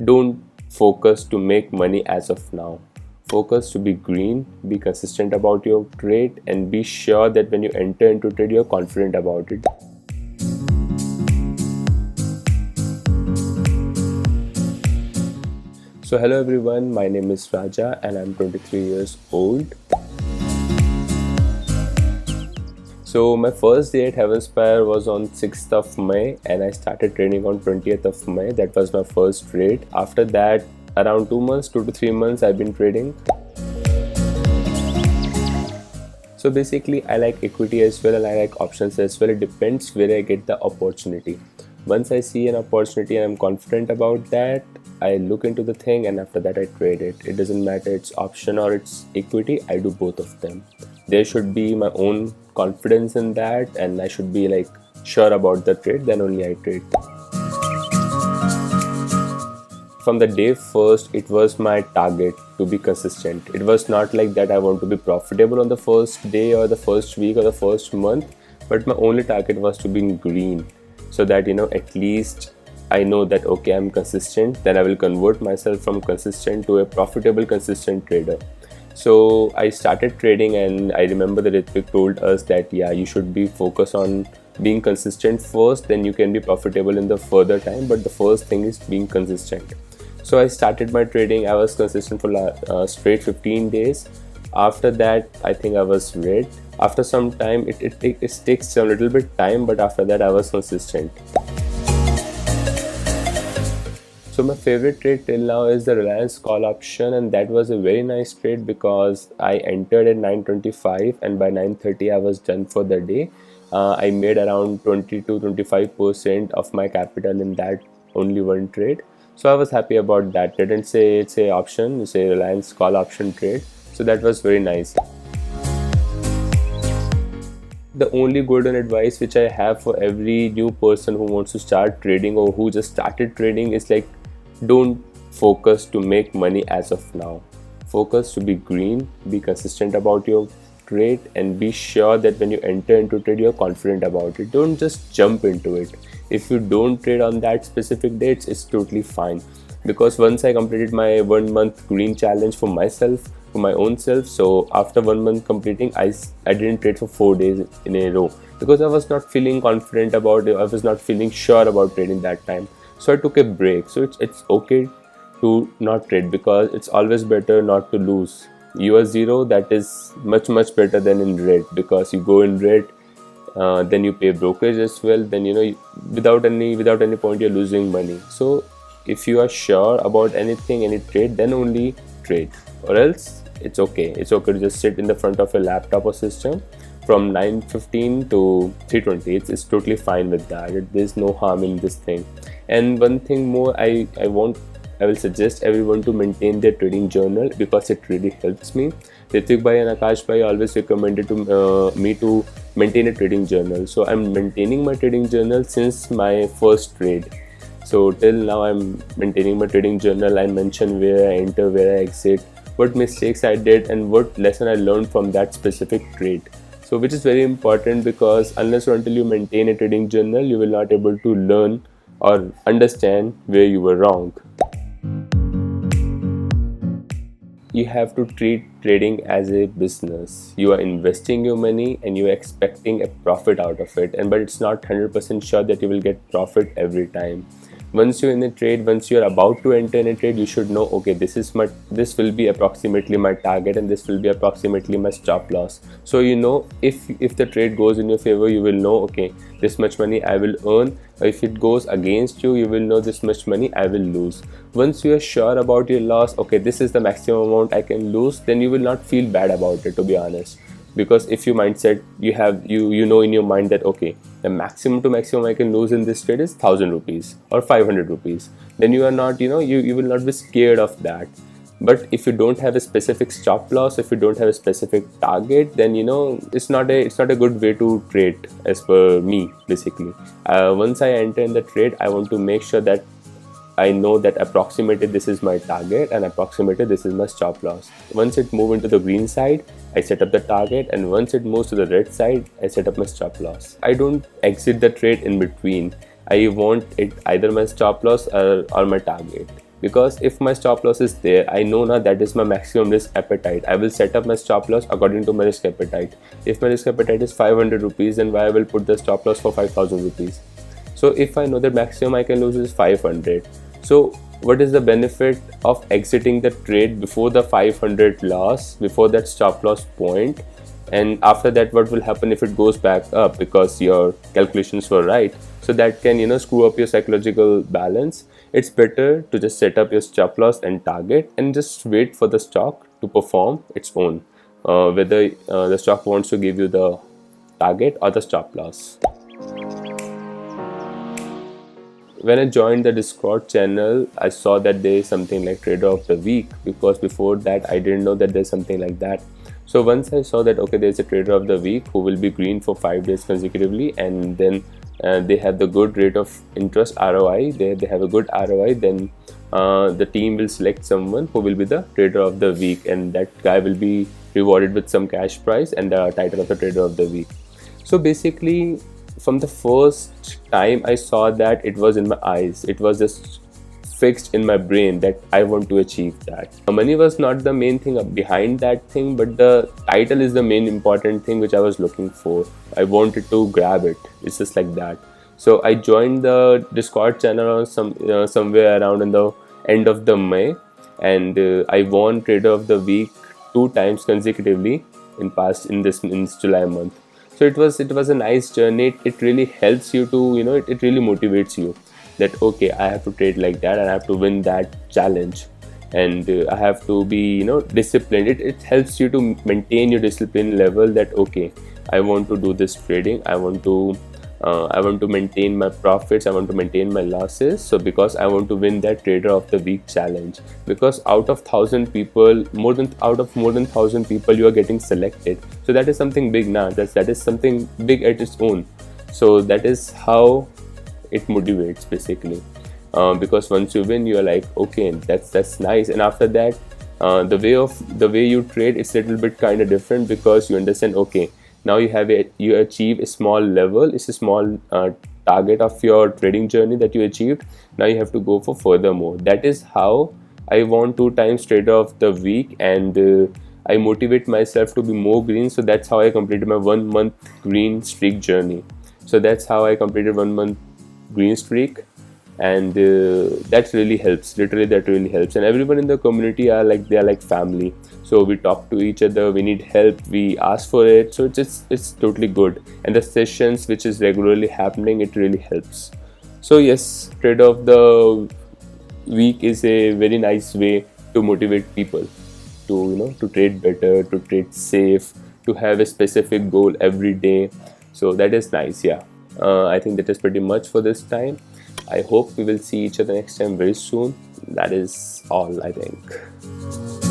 Don't focus to make money as of now. Focus to be green, be consistent about your trade, and be sure that when you enter into trade, you're confident about it. So hello everyone, my name is Raja and I'm 23 years old. So my first day at Heavenspire was on 6th of May and I started trading on 20th of May. That was my first trade. After that, around 2 to 3 months, I've been trading. So basically, I like equity as well and I like options as well. It depends where I get the opportunity. Once I see an opportunity and I'm confident about that, I look into the thing and after that I trade it. It doesn't matter it's option or it's equity, I do both of them. There should be my own confidence in that and I should be like sure about the trade, then only I trade. From the day first, it was my target to be consistent. It was not like that I want to be profitable on the first day or the first week or the first month, but my only target was to be in green, so that at least I know that okay, I'm consistent, then I will convert myself from consistent to a profitable consistent trader. So I started trading and I remember that Ritvik told us that you should be focused on being consistent first, then you can be profitable in the further time, but the first thing is being consistent. So I started my trading. I was consistent for straight 15 days. After that, I think I was red. After some time, it takes a little bit time, but after that I was consistent. So my favorite trade till now is the Reliance call option, and that was a very nice trade because I entered at 9:25 and by 9:30 I was done for the day. I made around 20 to 25% of my capital in that only one trade. So I was happy about that. I didn't say it's a option, it's a Reliance call option trade. So that was very nice. The only golden advice which I have for every new person who wants to start trading or who just started trading is like, don't focus to make money as of now. Focus to be green, be consistent about your trade, and be sure that when you enter into trade, you're confident about it. Don't just jump into it. If you don't trade on that specific dates, it's totally fine. Because once I completed my 1 month green challenge for myself, for my own self, so after 1 month completing, I didn't trade for 4 days in a row because I was not feeling confident about it. I was not feeling sure about trading that time. So I took a break. So it's okay to not trade because it's always better not to lose. You are zero, that is much better than in red, because you go in red, then you pay brokerage as well, then without any point you're losing money. So if you are sure about any trade, then only trade, or else it's okay to just sit in the front of a laptop or system from 9:15 to 3:20. It's totally fine with that. There's no harm in this thing. And one thing more, I will suggest everyone to maintain their trading journal because it really helps me. Ritvik bhai and Akash bhai always recommended to me to maintain a trading journal. So I'm maintaining my trading journal since my first trade. So till now I'm maintaining my trading journal. I mention where I enter, where I exit, what mistakes I did, and what lesson I learned from that specific trade. So which is very important, because unless or until you maintain a trading journal, you will not able to learn or understand where you were wrong. You have to treat trading as a business. You are investing your money and you are expecting a profit out of it, but it's not 100% sure that you will get profit every time. Once you're in a trade, once you're about to enter in a trade, you should know, okay, this will be approximately my target and this will be approximately my stop loss. So if the trade goes in your favor, you will know, okay, this much money I will earn. If it goes against you, you will know this much money I will lose. Once you are sure about your loss, okay, this is the maximum amount I can lose, then you will not feel bad about it, to be honest. Because if your mindset, you know in your mind that okay, the maximum to maximum I can lose in this trade is 1,000 rupees or 500 rupees, then you are not, you will not be scared of that. But if you don't have a specific stop loss, if you don't have a specific target, then it's not a good way to trade, as per me. Basically, once I enter in the trade, I want to make sure that I know that approximately this is my target and approximately this is my stop loss. Once it moves into the green side, I set up the target, and once it moves to the red side, I set up my stop loss. I don't exit the trade in between. I want it either my stop loss or my target. because if my stop loss is there, I know now that is my maximum risk appetite. I will set up my stop loss according to my risk appetite. If my risk appetite is 500 rupees, then why I will put the stop loss for 5000 rupees. So if I know that maximum I can lose is 500, so what is the benefit of exiting the trade before the 500 loss, before that stop loss point? And after that, what will happen if it goes back up because your calculations were right? So that can, screw up your psychological balance. It's better to just set up your stop loss and target and just wait for the stock to perform its own, whether the stock wants to give you the target or the stop loss. When I joined the Discord channel, I saw that there is something like Trader of the Week, because before that I didn't know that there's something like that. So once I saw that, okay, there's a Trader of the Week who will be green for 5 days consecutively, and then they have the good rate of interest ROI, they have a good ROI, then the team will select someone who will be the Trader of the Week, and that guy will be rewarded with some cash prize and the title of the Trader of the Week. So basically, from the first time I saw that, it was in my eyes. It was just fixed in my brain that I want to achieve that. Money was not the main thing behind that thing, but the title is the main important thing which I was looking for. I wanted to grab it. It's just like that. So I joined the Discord channel somewhere around in the end of the May, and I won Trader of the Week 2 times consecutively in this July month. So it was a nice journey. It really helps you to, it really motivates you that, okay, I have to trade like that and I have to win that challenge, and I have to be, disciplined. It helps you to maintain your discipline level that, okay, I want to do this trading. I want to maintain my profits. I want to maintain my losses. So because I want to win that Trader of the Week challenge, because out of 1,000 people, more than 1,000 people, you are getting selected. So that is something big now. That is something big at its own. So that is how it motivates basically. Because once you win, you are like, okay, that's nice. And after that, the way you trade, it's a little bit kind of different, because you understand, okay, now you achieve a small level. It's a small target of your trading journey that you achieved. Now you have to go for furthermore. That is how I won 2 times Trader of the Week, and I motivate myself to be more green. So that's how I completed my 1 month green streak journey. So that's how I completed 1 month green streak, and that really helps. Literally, that really helps. And everyone in the community are like family. So we talk to each other. We need help, we ask for it. So it's totally good. And the sessions which is regularly happening, it really helps. So yes, Trader of the Week is a very nice way to motivate people to to trade better, to trade safe, to have a specific goal every day. So that is nice. Yeah, I think that is pretty much for this time. I hope we will see each other next time very soon. That is all, I think.